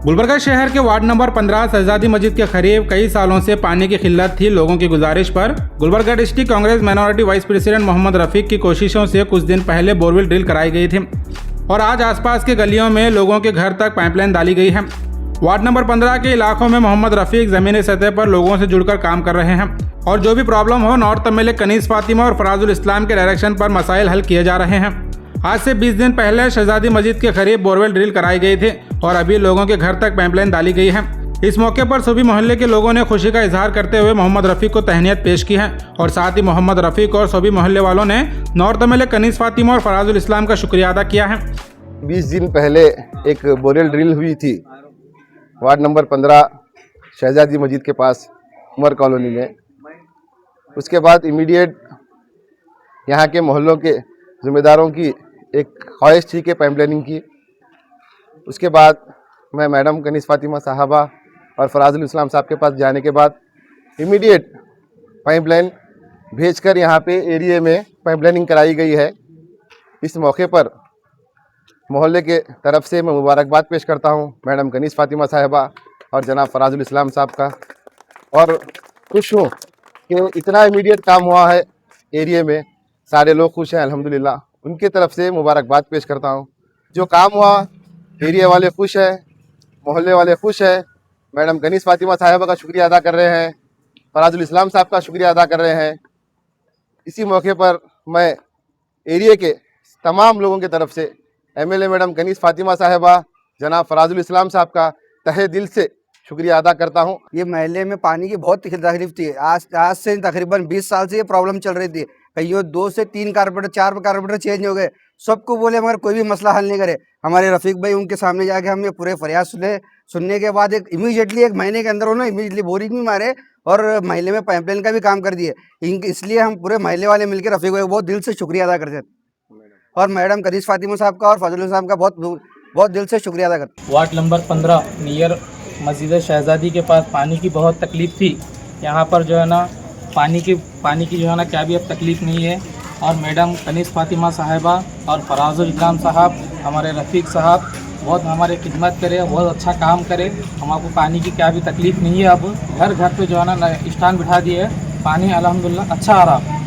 गुलबर्गा शहर के ward number 15 शहजादी मस्जिद के करीब कई सालों से पानी की किल्लत थी। लोगों की गुजारिश पर Gulbarga district Congress minority vice president Mohammed Rafiq की कोशिशों से कुछ दिन पहले बोरवेल ड्रिल कराई गई थी और आज आसपास के गलियों में लोगों के घर तक पाइपलाइन डाली गई है। वार्ड नंबर 15 के इलाकों में मोहम्मद रफीक ज़मीनी सतह पर लोगों से जुड़कर काम कर रहे हैं और जो भी प्रॉब्लम हो नॉर्थ एमएलए कनीज़ फातिमा और फराजुल इस्लाम के डायरेक्शन पर मसाइल हल किए जा रहे हैं। आज से 20 दिन पहले शहजादी मस्जिद के करीब बोरवेल ड्रिल कराई गई थी और अभी लोगों के घर तक पाइपलाइन डाली गई है। इस मौके पर सभी मोहल्ले के लोगों ने खुशी का इजहार करते हुए मोहम्मद रफीक को तहनीत पेश की है और साथ ही मोहम्मद रफीक और सभी मोहल्ले वालों ने नॉर्थ एमएलए कनीज़ फातिमा और फराजुल इस्लाम का शुक्रिया अदा किया है। 20 दिन पहले एक बोरवेल ड्रिल हुई थी वार्ड नंबर 15 शहजादी मस्जिद के पास उमर कॉलोनी में। उसके बाद इमीडिएट यहाँ के मोहल्लों के ज़िम्मेदारों की एक ख्वाहिश थी कि पाइपलाइनिंग की। उसके बाद मैं मैडम कनीज़ फातिमा साहबा और फराजुल इस्लाम साहब के पास जाने के बाद इमीडिएट पाइपलाइन भेजकर यहाँ पे एरिया में पाइपलाइनिंग कराई गई है। इस मौके पर मोहल्ले के तरफ से मैं मुबारकबाद पेश करता हूँ मैडम कनीज़ फातिमा साहबा और जनाब फराजुल इस्लाम साहब का, और खुश हूँ कि इतना इमीडिएट काम हुआ है एरिया में। सारे लोग खुश हैं अल्हम्दुलिल्लाह। उनके तरफ से मुबारकबाद पेश करता हूँ। जो काम हुआ एरिया वाले खुश हैं, मोहल्ले वाले खुश हैं। मैडम कनीज़ फातिमा साहबा का शुक्रिया अदा कर रहे हैं, फराजुल इस्लाम साहब का शुक्रिया अदा कर रहे हैं। इसी मौके पर मैं एरिया के तमाम लोगों की तरफ से एमएलए मैडम कनीज़ फातिमा साहबा, जनाब फराजुल इस्लाम साहब का तहे दिल से शुक्रिया अदा करता हूँ। ये महल्ले में पानी की बहुत तकलीफ थी। आज से तकरीबन 20 साल से ये प्रॉब्लम चल रही थी। कहीं 2 से 3 कारपोरेटर 4 कारपोरेटर चेंज हो गए, सबको बोले मगर कोई भी मसला हल नहीं करे। हमारे रफीक भाई उनके सामने जाके हमने पूरे फरियाद सुनने के बाद एक इमीडिएटली 1 महीने के अंदर उन्होंने इमीडिएटली बोरिंग भी मारे और महल्ले में पाइपलाइन का भी काम कर दिए। इसलिए हम पूरे महल्ले वाले मिलकर रफीक भाई को बहुत दिल से शुक्रिया अदा करते हैं और मैडम कनीज़ फातिमा साहब का और फजल साहब का बहुत दिल से शुक्रिया अदा करते हैं। वार्ड नंबर 15 नियर मस्जिद शहजादी के पास पानी की बहुत तकलीफ़ थी। यहाँ पर जो है ना पानी की जो है ना क्या भी अब तकलीफ़ नहीं है और मैडम कनीज़ फातिमा साहिबा और फराजुल इस्लाम साहब, हमारे रफ़ीक साहब बहुत हमारे खिदमत करे, बहुत अच्छा काम करे। हमको पानी की क्या भी तकलीफ़ नहीं है। अब घर घर पे जो है ना स्टैंड बिठा दिए, पानी अल्हम्दुलिल्लाह अच्छा आ रहा।